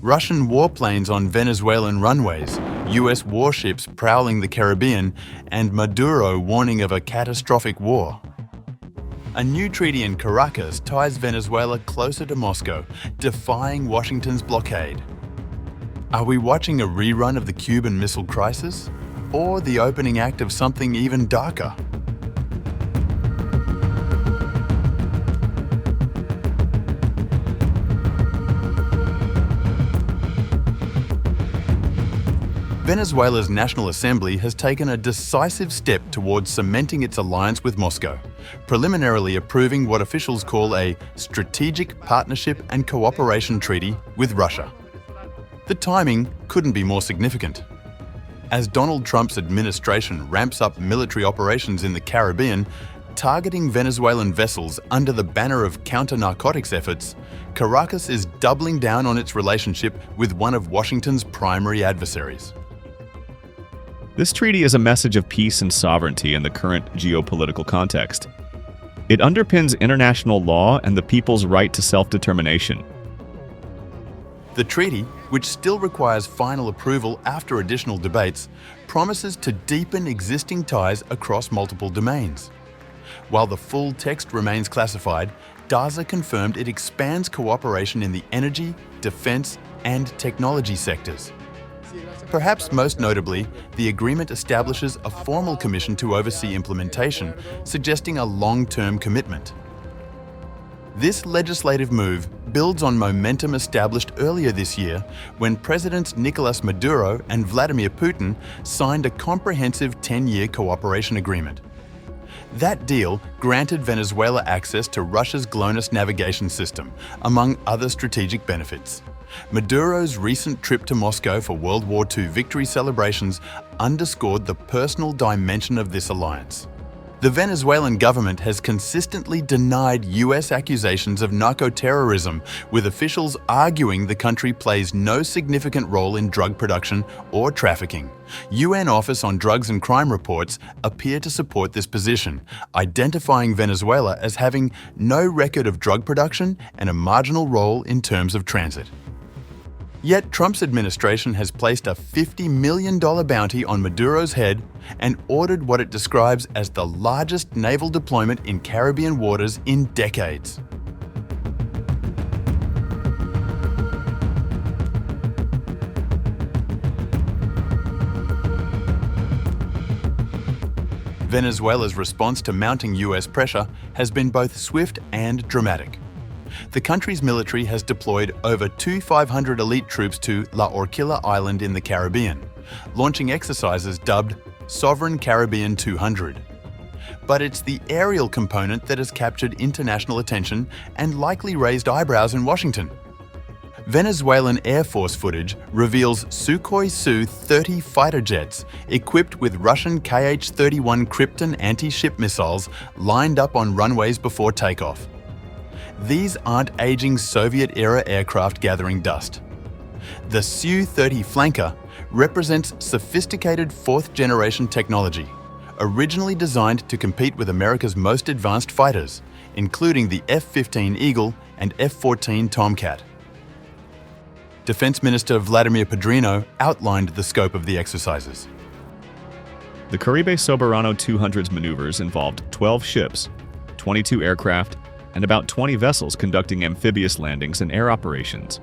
Russian warplanes on Venezuelan runways, US warships prowling the Caribbean, and Maduro warning of a catastrophic war. A new treaty in Caracas ties Venezuela closer to Moscow, defying Washington's blockade. Are we watching a rerun of the Cuban Missile Crisis? Or the opening act of something even darker? Venezuela's National Assembly has taken a decisive step towards cementing its alliance with Moscow, preliminarily approving what officials call a Strategic Partnership and Cooperation Treaty with Russia. The timing couldn't be more significant. As Donald Trump's administration ramps up military operations in the Caribbean, targeting Venezuelan vessels under the banner of counter-narcotics efforts, Caracas is doubling down on its relationship with one of Washington's primary adversaries. This treaty is a message of peace and sovereignty in the current geopolitical context. It underpins international law and the people's right to self-determination. The treaty, which still requires final approval after additional debates, promises to deepen existing ties across multiple domains. While the full text remains classified, DAZA confirmed it expands cooperation in the energy, defense, and technology sectors. Perhaps most notably, the agreement establishes a formal commission to oversee implementation, suggesting a long-term commitment. This legislative move builds on momentum established earlier this year when Presidents Nicolas Maduro and Vladimir Putin signed a comprehensive 10-year cooperation agreement. That deal granted Venezuela access to Russia's GLONASS navigation system, among other strategic benefits. Maduro's recent trip to Moscow for World War II victory celebrations underscored the personal dimension of this alliance. The Venezuelan government has consistently denied US accusations of narco-terrorism, with officials arguing the country plays no significant role in drug production or trafficking. UN Office on Drugs and Crime reports appear to support this position, identifying Venezuela as having no record of drug production and a marginal role in terms of transit. Yet Trump's administration has placed a $50 million bounty on Maduro's head and ordered what it describes as the largest naval deployment in Caribbean waters in decades. Venezuela's response to mounting US pressure has been both swift and dramatic. The country's military has deployed over 2,500 elite troops to La Orquilla Island in the Caribbean, launching exercises dubbed Sovereign Caribbean 200. But it's the aerial component that has captured international attention and likely raised eyebrows in Washington. Venezuelan Air Force footage reveals Sukhoi Su-30 fighter jets equipped with Russian Kh-31 Krypton anti-ship missiles lined up on runways before takeoff. These aren't aging Soviet-era aircraft gathering dust. The Su-30 flanker represents sophisticated fourth-generation technology, originally designed to compete with America's most advanced fighters, including the F-15 Eagle and F-14 Tomcat. Defense Minister Vladimir Padrino outlined the scope of the exercises. The Caribe Soberano 200's maneuvers involved 12 ships, 22 aircraft, and about 20 vessels conducting amphibious landings and air operations.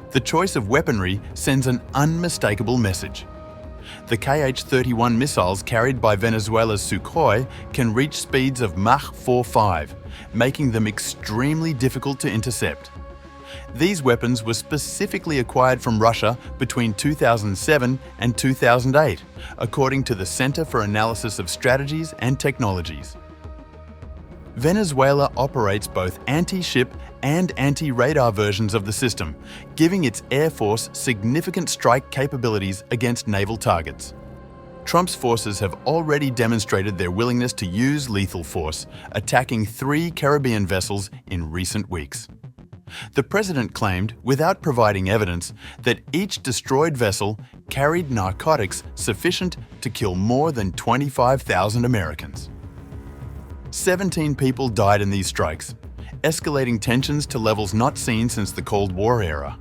The choice of weaponry sends an unmistakable message. The Kh-31 missiles carried by Venezuela's Sukhoi can reach speeds of Mach 4.5, making them extremely difficult to intercept. These weapons were specifically acquired from Russia between 2007 and 2008, according to the Center for Analysis of Strategies and Technologies. Venezuela operates both anti-ship and anti-radar versions of the system, giving its Air Force significant strike capabilities against naval targets. Trump's forces have already demonstrated their willingness to use lethal force, attacking 3 Caribbean vessels in recent weeks. The president claimed, without providing evidence, that each destroyed vessel carried narcotics sufficient to kill more than 25,000 Americans. 17 people died in these strikes. escalating tensions to levels not seen since the Cold War era.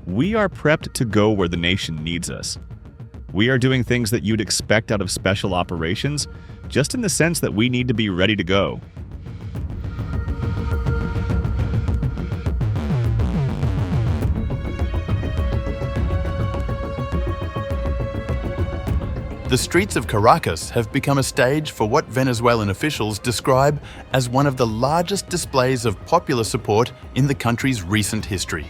We are prepped to go where the nation needs us. We are doing things that you'd expect out of special operations, just in the sense that we need to be ready to go. The streets of Caracas have become a stage for what Venezuelan officials describe as one of the largest displays of popular support in the country's recent history.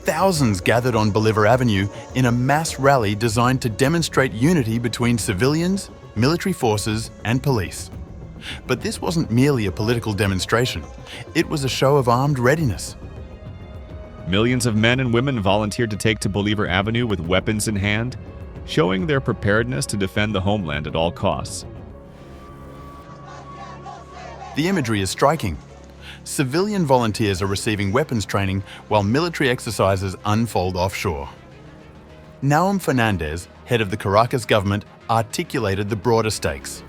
Thousands gathered on Bolivar Avenue in a mass rally designed to demonstrate unity between civilians, military forces, and police. But this wasn't merely a political demonstration. It was a show of armed readiness. Millions of men and women volunteered to take to Bolivar Avenue with weapons in hand, showing their preparedness to defend the homeland at all costs. The imagery is striking. Civilian volunteers are receiving weapons training while military exercises unfold offshore. Naum Fernandez, head of the Caracas government, articulated the broader stakes.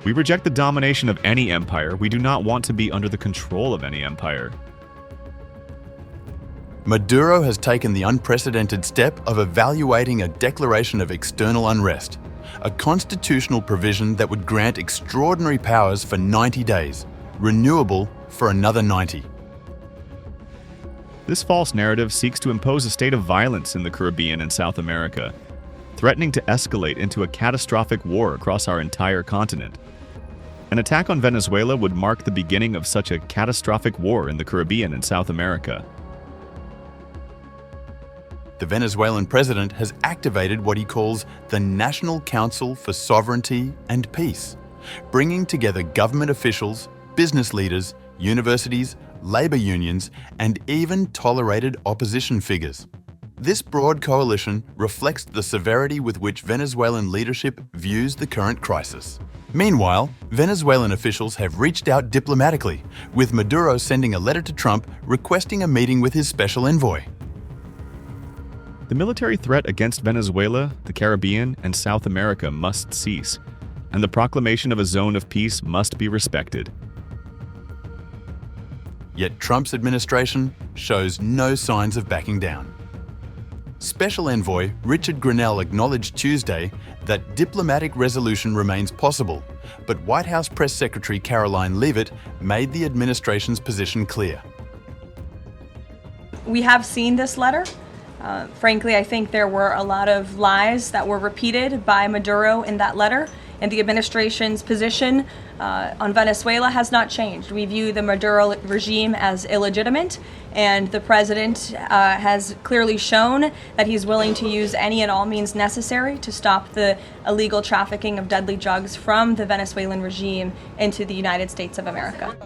We reject the domination of any empire. We do not want to be under the control of any empire. Maduro has taken the unprecedented step of evaluating a declaration of external unrest, a constitutional provision that would grant extraordinary powers for 90 days, renewable for another 90. This false narrative seeks to impose a state of violence in the Caribbean and South America, threatening to escalate into a catastrophic war across our entire continent. An attack on Venezuela would mark the beginning of such a catastrophic war in the Caribbean and South America. The Venezuelan president has activated what he calls the National Council for Sovereignty and Peace, bringing together government officials, business leaders, universities, labor unions, and even tolerated opposition figures. This broad coalition reflects the severity with which Venezuelan leadership views the current crisis. Meanwhile, Venezuelan officials have reached out diplomatically, with Maduro sending a letter to Trump requesting a meeting with his special envoy. The military threat against Venezuela, the Caribbean, and South America must cease, and the proclamation of a zone of peace must be respected. Yet Trump's administration shows no signs of backing down. Special Envoy Richard Grenell acknowledged Tuesday that diplomatic resolution remains possible, but White House Press Secretary Caroline Leavitt made the administration's position clear. We have seen this letter. Frankly, I think there were a lot of lies that were repeated by Maduro in that letter, and the administration's position on Venezuela has not changed. We view the Maduro regime as illegitimate, and the president has clearly shown that he's willing to use any and all means necessary to stop the illegal trafficking of deadly drugs from the Venezuelan regime into the United States of America.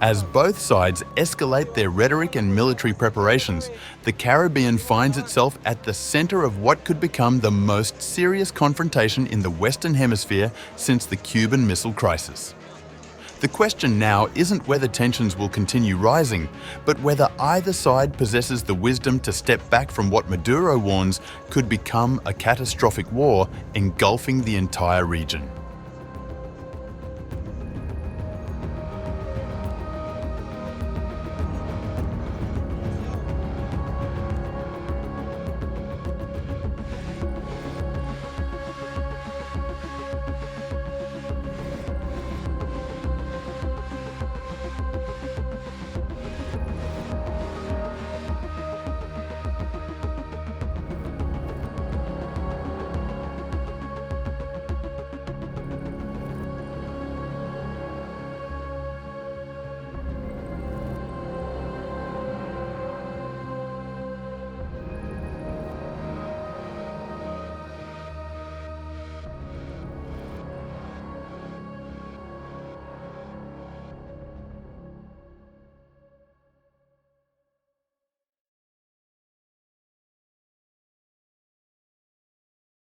As both sides escalate their rhetoric and military preparations, the Caribbean finds itself at the center of what could become the most serious confrontation in the Western Hemisphere since the Cuban Missile Crisis. The question now isn't whether tensions will continue rising, but whether either side possesses the wisdom to step back from what Maduro warns could become a catastrophic war engulfing the entire region.